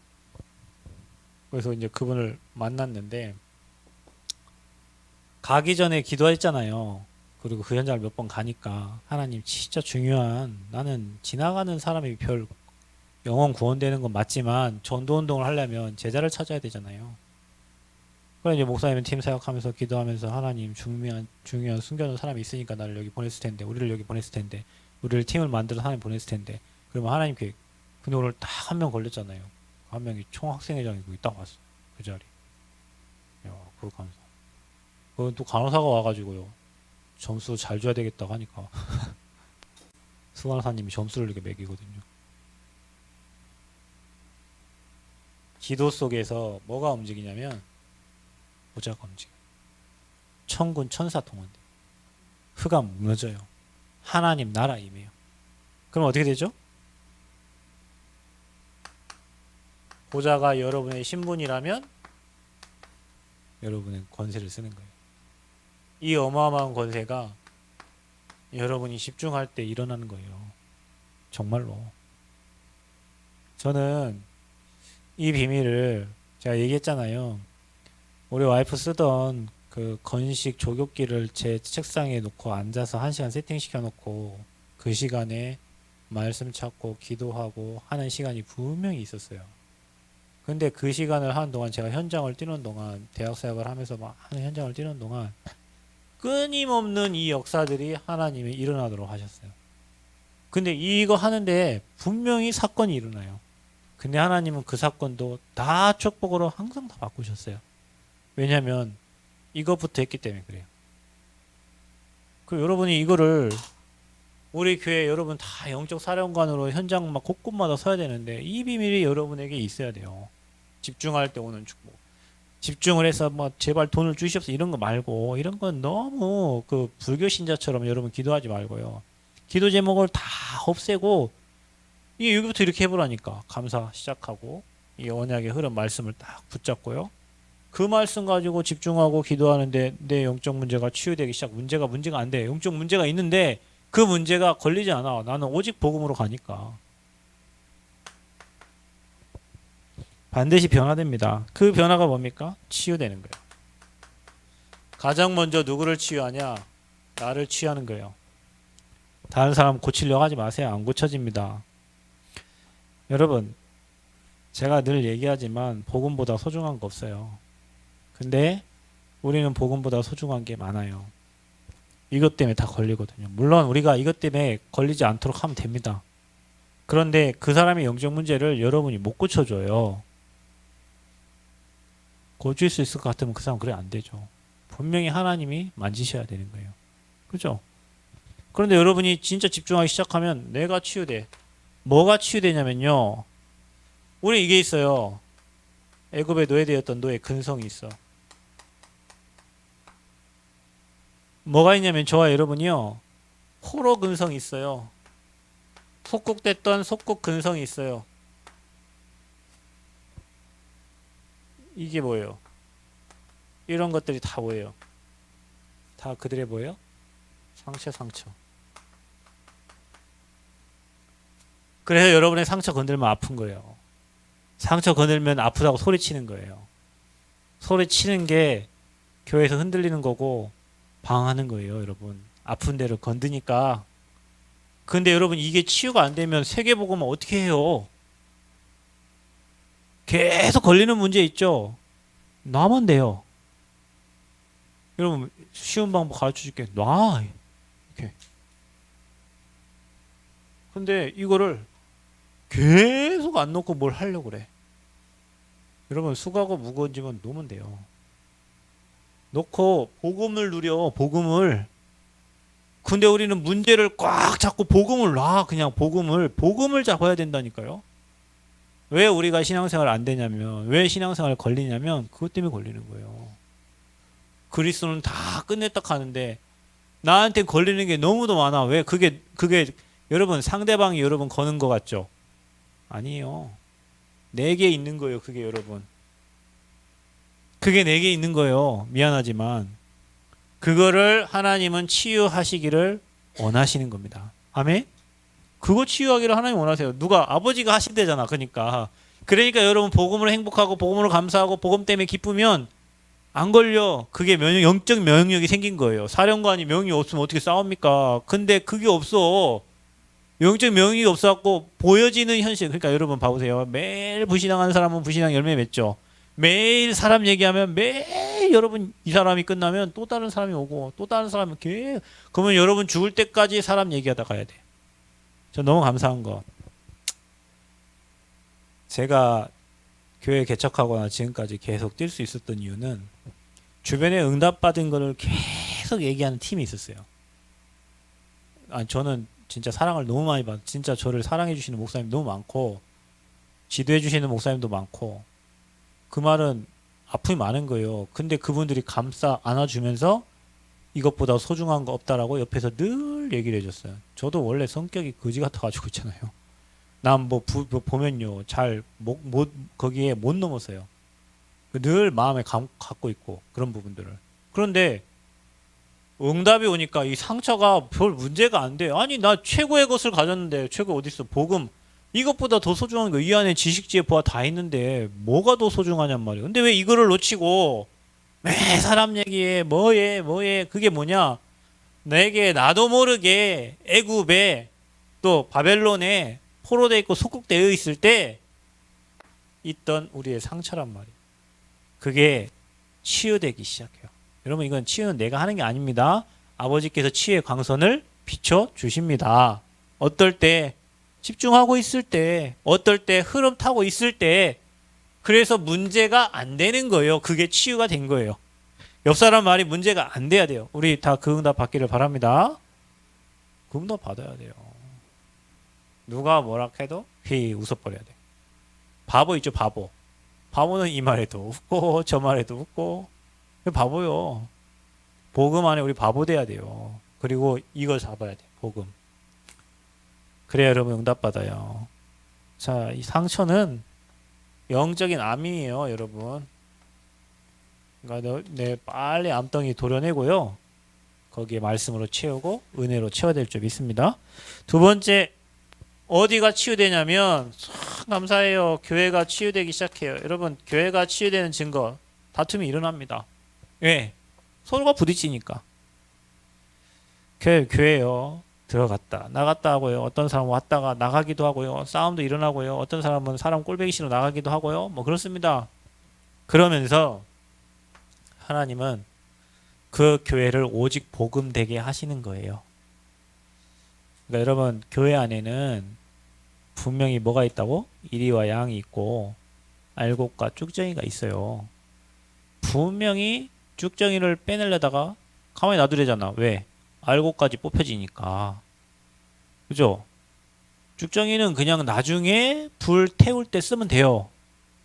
[SPEAKER 1] 그래서 이제 그분을 만났는데 가기 전에 기도했잖아요. 그리고 그 현장을 몇 번 가니까 하나님 진짜 중요한 나는 지나가는 사람이 별 영혼 구원되는 건 맞지만 전도운동을 하려면 제자를 찾아야 되잖아요. 그래 이제 목사님은 팀 사역하면서 기도하면서 하나님 중요한 숨겨놓은 사람이 있으니까 나를 여기 보냈을 텐데 우리를 여기 보냈을 텐데 우리를 팀을 만들어서 하나님 보냈을 텐데 그러면 하나님 계획. 근데 오늘 딱 한 명 걸렸잖아요. 한 명이 총학생회장이고 딱 왔어 그 자리. 야 그거 감사. 그건 또 간호사가 와가지고요 점수 잘 줘야 되겠다고 하니까 수간호사님이 점수를 이렇게 매기거든요. 기도 속에서 뭐가 움직이냐면 보좌가 움직여요. 천군 천사 동원돼. 흑암 무너져요. 하나님 나라 임해요. 그럼 어떻게 되죠? 보좌가 여러분의 신분이라면 여러분은 권세를 쓰는 거예요. 이 어마어마한 권세가 여러분이 집중할 때 일어나는 거예요. 정말로. 저는 이 비밀을 제가 얘기했잖아요. 우리 와이프 쓰던 그 건식 조교기를 제 책상에 놓고 앉아서 1시간 세팅시켜 놓고 그 시간에 말씀 찾고 기도하고 하는 시간이 분명히 있었어요. 근데 그 시간을 하는 동안 제가 현장을 뛰는 동안 대학 사역을 하면서 막 하는 현장을 뛰는 동안 끊임없는 이 역사들이 하나님이 일어나도록 하셨어요. 근데 이거 하는데 분명히 사건이 일어나요. 근데 하나님은 그 사건도 다 축복으로 항상 다 바꾸셨어요. 왜냐하면 이것부터 했기 때문에 그래요. 그 여러분이 이거를 우리 교회 여러분 다 영적 사령관으로 현장 막 곳곳마다 서야 되는데 이 비밀이 여러분에게 있어야 돼요. 집중할 때 오는 축복. 집중을 해서 뭐 제발 돈을 주시옵소서 이런 거 말고 이런 건 너무 그 불교 신자처럼 여러분 기도하지 말고요. 기도 제목을 다 없애고 이게 여기부터 이렇게 해보라니까. 감사 시작하고 이 언약의 흐름 말씀을 딱 붙잡고요. 그 말씀 가지고 집중하고 기도하는데 내 영적 문제가 치유되기 시작. 문제가 안 돼. 영적 문제가 있는데 그 문제가 걸리지 않아. 나는 오직 복음으로 가니까. 반드시 변화됩니다. 그 변화가 뭡니까? 치유되는 거예요. 가장 먼저 누구를 치유하냐? 나를 치유하는 거예요. 다른 사람 고치려고 하지 마세요. 안 고쳐집니다. 여러분, 제가 늘 얘기하지만 복음보다 소중한 거 없어요. 근데 우리는 복음보다 소중한 게 많아요. 이것 때문에 다 걸리거든요. 물론 우리가 이것 때문에 걸리지 않도록 하면 됩니다. 그런데 그 사람의 영적 문제를 여러분이 못 고쳐줘요. 고칠 수 있을 것 같으면 그 사람 그래 안 되죠. 분명히 하나님이 만지셔야 되는 거예요. 그죠? 그런데 여러분이 진짜 집중하기 시작하면 내가 치유돼. 뭐가 치유되냐면요. 우리 이게 있어요. 애굽의 노예되었던 노예 근성이 있어. 뭐가 있냐면 저와 여러분이요. 포로 근성이 있어요. 속국됐던 속국 근성이 있어요. 이게 뭐예요? 이런 것들이 다 뭐예요? 다 그들의 뭐예요? 상처. 그래서 여러분의 상처 건들면 아픈 거예요. 상처 건들면 아프다고 소리치는 거예요. 소리치는 게 교회에서 흔들리는 거고 방황하는 거예요, 여러분. 아픈 데를 건드니까. 근데 여러분 이게 치유가 안 되면 세계복음은 어떻게 해요? 계속 걸리는 문제 있죠? 놔면 돼요. 여러분 쉬운 방법 가르쳐 줄게. 놔. 이렇게. 근데 이거를 계속 안 놓고 뭘 하려고 그래. 여러분 수고하고 무거운 짐은 놓으면 돼요. 놓고 복음을 누려. 복음을. 근데 우리는 문제를 꽉 잡고 복음을 놔. 그냥 복음을 잡아야 된다니까요. 왜 우리가 신앙생활 안 되냐면, 왜 신앙생활 걸리냐면 그것 때문에 걸리는 거예요. 그리스도는 다 끝냈다 하는데 나한테 걸리는 게 너무도 많아. 왜? 그게 여러분 상대방이 여러분 거는 것 같죠? 아니에요. 내게 있는 거예요. 그게 여러분. 그게 내게 있는 거예요. 미안하지만 그거를 하나님은 치유하시기를 원하시는 겁니다. 아멘? 그거 치유하기를 하나님 원하세요. 누가? 아버지가 하신대잖아. 그러니까 여러분 복음으로 행복하고 복음으로 감사하고 복음 때문에 기쁘면 안 걸려. 그게 영적 면역력이 생긴 거예요. 사령관이 명이 없으면 어떻게 싸웁니까? 근데 그게 없어. 영적 면역이 없어갖고 보여지는 현실. 그러니까 여러분 봐보세요. 매일 불신앙하는 사람은 불신앙 열매 맺죠. 매일 사람 얘기하면 매일 여러분 이 사람이 끝나면 또 다른 사람이 오고 또 다른 사람이 계속. 그러면 여러분 죽을 때까지 사람 얘기하다 가야 돼. 저 너무 감사한 거. 제가 교회 개척하거나 지금까지 계속 뛸 수 있었던 이유는 주변에 응답받은 거를 계속 얘기하는 팀이 있었어요. 저는 진짜 사랑을 너무 많이 받. 진짜 저를 사랑해 주시는 목사님 너무 많고 지도해 주시는 목사님도 많고 그 말은 아픔이 많은 거예요. 근데 그분들이 감싸 안아주면서 이것보다 소중한 거 없다라고 옆에서 늘 얘기를 해줬어요. 저도 원래 성격이 거지 같아가지고 있잖아요. 난 보면요 거기에 못 넘었어요. 늘 마음에 갖고 있고 그런 부분들을. 그런데 응답이 오니까 이 상처가 별 문제가 안 돼요. 아니 나 최고의 것을 가졌는데 최고 어디 있어? 복음. 이것보다 더 소중한 거 이 안에 지식지혜 보아 다 있는데 뭐가 더 소중하냔 말이에요. 근데 왜 이거를 놓치고 매 사람 얘기에 뭐에 그게 뭐냐? 내게 나도 모르게 애굽에 또 바벨론에 포로되어 있고 속국되어 있을 때 있던 우리의 상처란 말이에요. 그게 치유되기 시작해요. 여러분 이건 치유는 내가 하는 게 아닙니다. 아버지께서 치유의 광선을 비춰주십니다. 어떨 때? 집중하고 있을 때, 어떨 때 흐름 타고 있을 때, 그래서 문제가 안 되는 거예요. 그게 치유가 된 거예요. 옆 사람 말이 문제가 안 돼야 돼요. 우리 다 그 응답 받기를 바랍니다. 응답 받아야 돼요. 누가 뭐라 해도 휘 웃어버려야 돼. 바보 있죠, 바보. 바보는 이 말에도 웃고 저 말에도 웃고 바보요. 복음 안에 우리 바보 돼야 돼요. 그리고 이걸 잡아야 돼. 복음. 그래야 여러분 응답 받아요. 자, 이 상처는 영적인 암이에요, 여러분. 그러니까 내 빨리 암덩이 도려내고요. 거기에 말씀으로 채우고 은혜로 채워야 될 점 있습니다. 두 번째, 어디가 치유되냐면 감사해요. 교회가 치유되기 시작해요. 여러분, 교회가 치유되는 증거, 다툼이 일어납니다. 왜? 서로가 부딪히니까. 교회요. 들어갔다 나갔다 하고요. 어떤 사람은 왔다가 나가기도 하고요. 싸움도 일어나고요. 어떤 사람은 사람 꼴보기 싫어 나가기도 하고요. 뭐 그렇습니다. 그러면서 하나님은 그 교회를 오직 복음되게 하시는 거예요. 그러니까 여러분, 교회 안에는 분명히 뭐가 있다고? 이리와 양이 있고 알곡과 쭉정이가 있어요. 분명히 쭉정이를 빼내려다가 가만히 놔두려잖아. 왜? 알곡까지 뽑혀지니까. 그죠? 쭉정이는 그냥 나중에 불 태울 때 쓰면 돼요.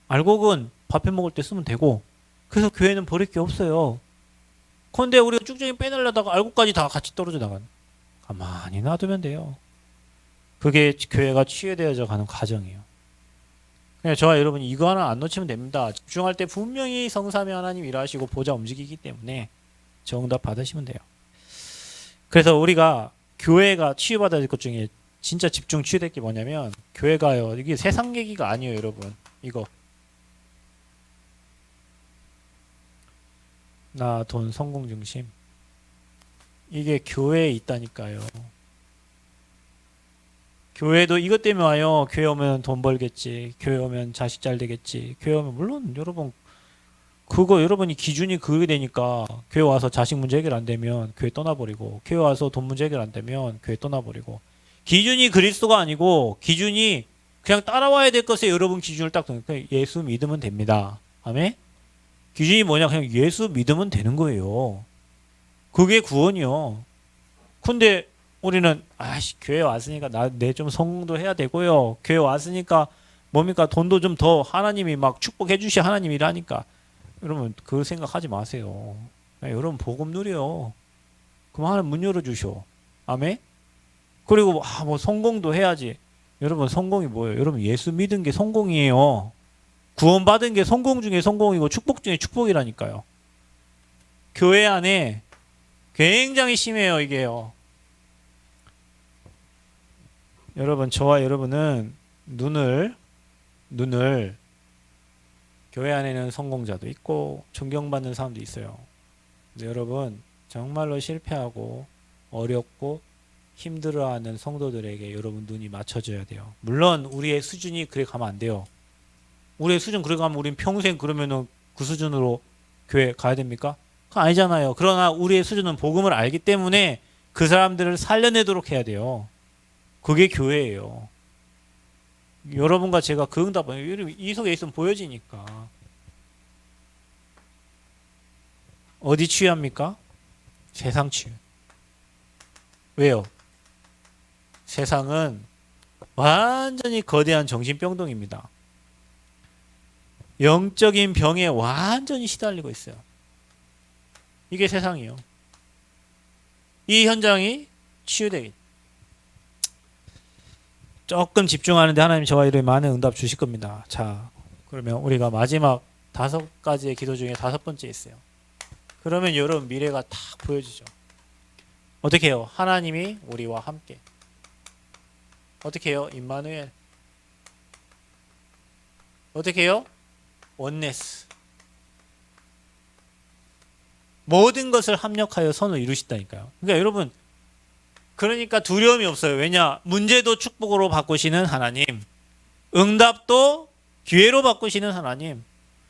[SPEAKER 1] 알곡은 밥해 먹을 때 쓰면 되고. 그래서 교회는 버릴 게 없어요. 그런데 우리가 쭉정이 빼내려다가 알곡까지 다 같이 떨어져 나가는. 가만히 놔두면 돼요. 그게 교회가 치유되어져 가는 과정이에요. 그냥 저와 여러분이 이거 하나 안 놓치면 됩니다. 집중할 때 분명히 성삼위 하나님 일하시고 보좌 움직이기 때문에 정답 받으시면 돼요. 그래서 우리가 교회가 치유받아야 될 것 중에 진짜 집중 치유될 게 뭐냐면, 교회가요, 이게 세상 얘기가 아니에요, 여러분. 이거 나 돈 성공 중심, 이게 교회에 있다니까요. 교회도 이것 때문에 와요. 교회 오면 돈 벌겠지, 교회 오면 자식 잘 되겠지, 교회 오면, 물론 여러분 그거 여러분이 기준이 그게 되니까 교회 와서 자식 문제 해결 안 되면 교회 떠나버리고, 교회 와서 돈 문제 해결 안 되면 교회 떠나버리고, 기준이 그리스도가 아니고 기준이 그냥 따라와야 될 것에 여러분 기준을 딱 두니까 예수 믿으면 됩니다. 아멘? 기준이 뭐냐? 그냥 예수 믿으면 되는 거예요. 그게 구원이요. 근데 우리는 아씨, 교회 왔으니까 내 좀 성공도 해야 되고요. 교회 왔으니까 뭡니까? 돈도 좀 더 하나님이 막 축복해 주시, 하나님이라니까. 여러분 그 생각하지 마세요. 여러분 복음 누려. 그럼 하나님 문 열어주셔. 아멘? 그리고 뭐 성공도 해야지. 여러분 성공이 뭐예요? 여러분 예수 믿은 게 성공이에요. 구원받은 게 성공 중에 성공이고 축복 중에 축복이라니까요. 교회 안에 굉장히 심해요, 이게요. 여러분, 저와 여러분은 눈을 교회 안에는 성공자도 있고 존경받는 사람도 있어요. 근데 여러분, 정말로 실패하고 어렵고 힘들어하는 성도들에게 여러분 눈이 맞춰져야 돼요. 물론 우리의 수준이 그래 가면 안 돼요. 우리의 수준 그래 가면 우린 평생 그러면은 그 수준으로 교회 가야 됩니까? 그건 아니잖아요. 그러나 우리의 수준은 복음을 알기 때문에 그 사람들을 살려내도록 해야 돼요. 그게 교회예요. 여러분과 제가 그 응답은 이 속에 있으면 보여지니까. 어디 치유합니까? 세상 치유. 왜요? 세상은 완전히 거대한 정신병동입니다. 영적인 병에 완전히 시달리고 있어요. 이게 세상이에요. 이 현장이 치유되기. 조금 집중하는데 하나님 저와 이렇게 많은 응답 주실 겁니다. 자, 그러면 우리가 마지막 5가지의 기도 중에 5번째 있어요. 그러면 여러분 미래가 딱 보여지죠. 어떻게 해요? 하나님이 우리와 함께. 어떻게 해요? 임마누엘. 어떻게 해요? 원네스. 모든 것을 합력하여 선을 이루시다니까요. 그러니까 여러분, 그러니까 두려움이 없어요. 왜냐? 문제도 축복으로 바꾸시는 하나님, 응답도 기회로 바꾸시는 하나님.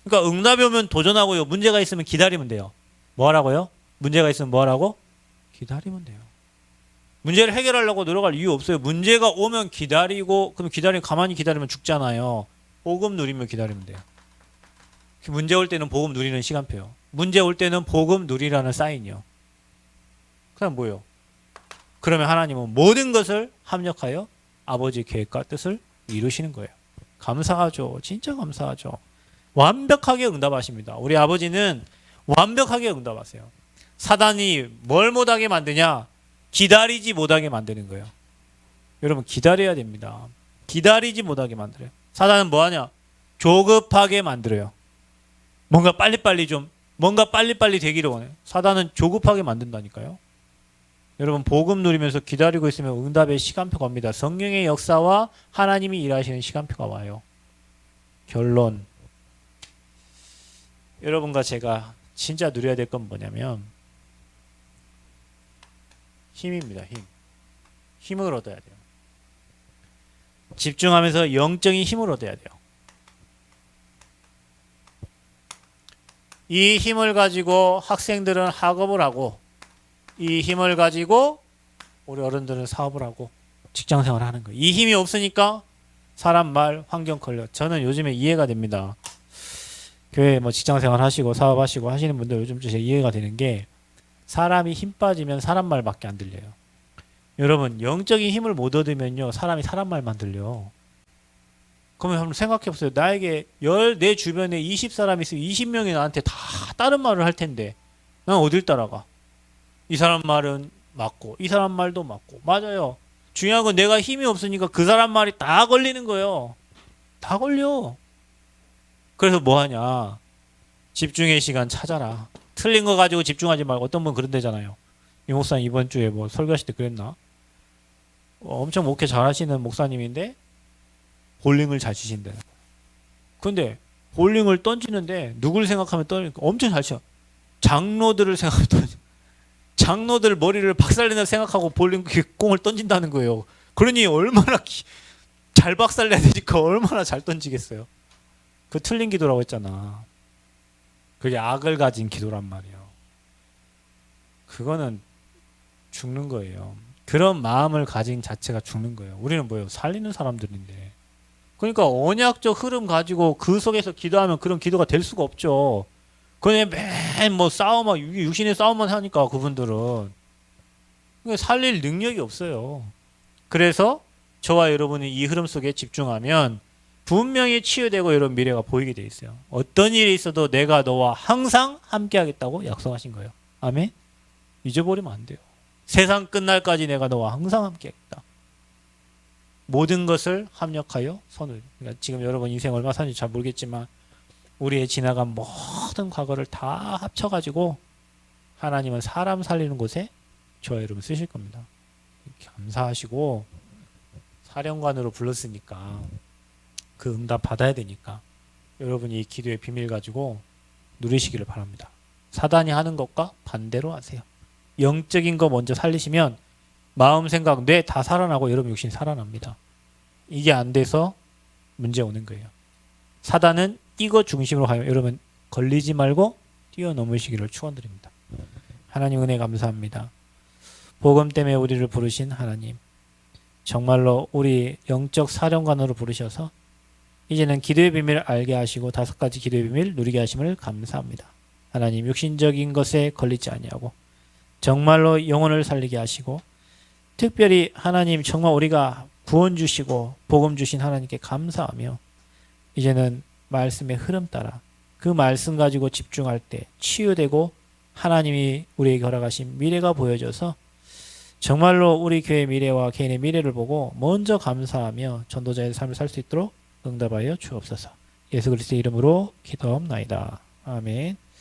[SPEAKER 1] 그러니까 응답이 오면 도전하고요. 문제가 있으면 기다리면 돼요. 뭐 하라고요? 문제가 있으면 뭐 하라고? 기다리면 돼요. 문제를 해결하려고 노력할 이유 없어요. 문제가 오면 기다리고, 그럼 가만히 기다리면 죽잖아요. 복음 누리면 기다리면 돼요. 문제 올 때는 복음 누리는 시간표요. 문제 올 때는 복음 누리라는 사인이요. 그냥 뭐예요? 그러면 하나님은 모든 것을 합력하여 아버지의 계획과 뜻을 이루시는 거예요. 감사하죠. 진짜 감사하죠. 완벽하게 응답하십니다. 우리 아버지는 완벽하게 응답하세요. 사단이 뭘 못하게 만드냐? 기다리지 못하게 만드는 거예요. 여러분 기다려야 됩니다. 기다리지 못하게 만들어요. 사단은 뭐하냐? 조급하게 만들어요. 뭔가 빨리빨리 되기를 원해요. 사단은 조급하게 만든다니까요. 여러분 복음 누리면서 기다리고 있으면 응답의 시간표가 옵니다. 성령의 역사와 하나님이 일하시는 시간표가 와요. 결론. 여러분과 제가 진짜 누려야 될 건 뭐냐면 힘입니다. 힘을 얻어야 돼요. 집중하면서 영적인 힘을 얻어야 돼요. 이 힘을 가지고 학생들은 학업을 하고 이 힘을 가지고 우리 어른들은 사업을 하고 직장생활을 하는 거예요. 이 힘이 없으니까 사람 말 환경 걸려. 저는 요즘에 이해가 됩니다. 교회 뭐 직장생활 하시고 사업하시고 하시는 분들 요즘 좀 이해가 되는 게 사람이 힘 빠지면 사람 말밖에 안 들려요. 여러분 영적인 힘을 못 얻으면요 사람이 사람 말만 들려. 그러면 한번 생각해 보세요. 나에게 내 주변에 20사람이 있으면 20명이 나한테 다 다른 말을 할 텐데 난 어딜 따라가? 이 사람 말은 맞고 이 사람 말도 맞고 맞아요. 중요한 건 내가 힘이 없으니까 그 사람 말이 다 걸리는 거예요. 다 걸려. 그래서 뭐 하냐? 집중의 시간 찾아라. 틀린 거 가지고 집중하지 말고. 어떤 분 그런다잖아요. 이 목사님 이번 주에 뭐 설교하실 때 그랬나? 엄청 목회 잘하시는 목사님인데 볼링을 잘 치신대. 근데 볼링을 던지는데 누굴 생각하면 던지니까 엄청 잘 쳐. 장로들을 생각하면 던져. 장로들 머리를 박살내다 생각하고 볼링 공을 던진다는 거예요. 그러니 얼마나 잘 박살내야 되니까 얼마나 잘 던지겠어요. 그 틀린 기도라고 했잖아. 그게 악을 가진 기도란 말이에요. 그거는 죽는 거예요. 그런 마음을 가진 자체가 죽는 거예요. 우리는 뭐예요? 살리는 사람들인데. 그러니까 언약적 흐름 가지고 그 속에서 기도하면 그런 기도가 될 수가 없죠. 그냥 맨 뭐 싸움만 육신의 싸움만 하니까 그분들은 살릴 능력이 없어요. 그래서 저와 여러분이 이 흐름 속에 집중하면 분명히 치유되고 이런 미래가 보이게 돼 있어요. 어떤 일이 있어도 내가 너와 항상 함께 하겠다고 약속하신 거예요. 아멘. 잊어버리면 안 돼요. 세상 끝날까지 내가 너와 항상 함께 하겠다. 모든 것을 합력하여 선을. 그러니까 지금 여러분 인생 얼마 사는지 잘 모르겠지만 우리의 지나간 모든 과거를 다 합쳐가지고 하나님은 사람 살리는 곳에 저와 여러분 쓰실 겁니다. 감사하시고 사령관으로 불렀으니까 그 응답 받아야 되니까 여러분이 이 기도의 비밀 가지고 누리시기를 바랍니다. 사단이 하는 것과 반대로 하세요. 영적인 거 먼저 살리시면 마음, 생각, 뇌 다 살아나고 여러분 육신이 살아납니다. 이게 안 돼서 문제 오는 거예요. 사단은 이거 중심으로 가요. 여러분 걸리지 말고 뛰어넘으시기를 축원드립니다. 하나님 은혜 감사합니다. 복음 때문에 우리를 부르신 하나님, 정말로 우리 영적 사령관으로 부르셔서 이제는 기도의 비밀을 알게 하시고 5가지 기도의 비밀 누리게 하심을 감사합니다. 하나님 육신적인 것에 걸리지 아니하고 정말로 영혼을 살리게 하시고 특별히 하나님 정말 우리가 구원 주시고 복음 주신 하나님께 감사하며 이제는 말씀의 흐름 따라 그 말씀 가지고 집중할 때 치유되고 하나님이 우리에게 허락하신 미래가 보여져서 정말로 우리 교회의 미래와 개인의 미래를 보고 먼저 감사하며 전도자의 삶을 살 수 있도록 응답하여 주옵소서. 예수 그리스도의 이름으로 기도합나이다. 아멘.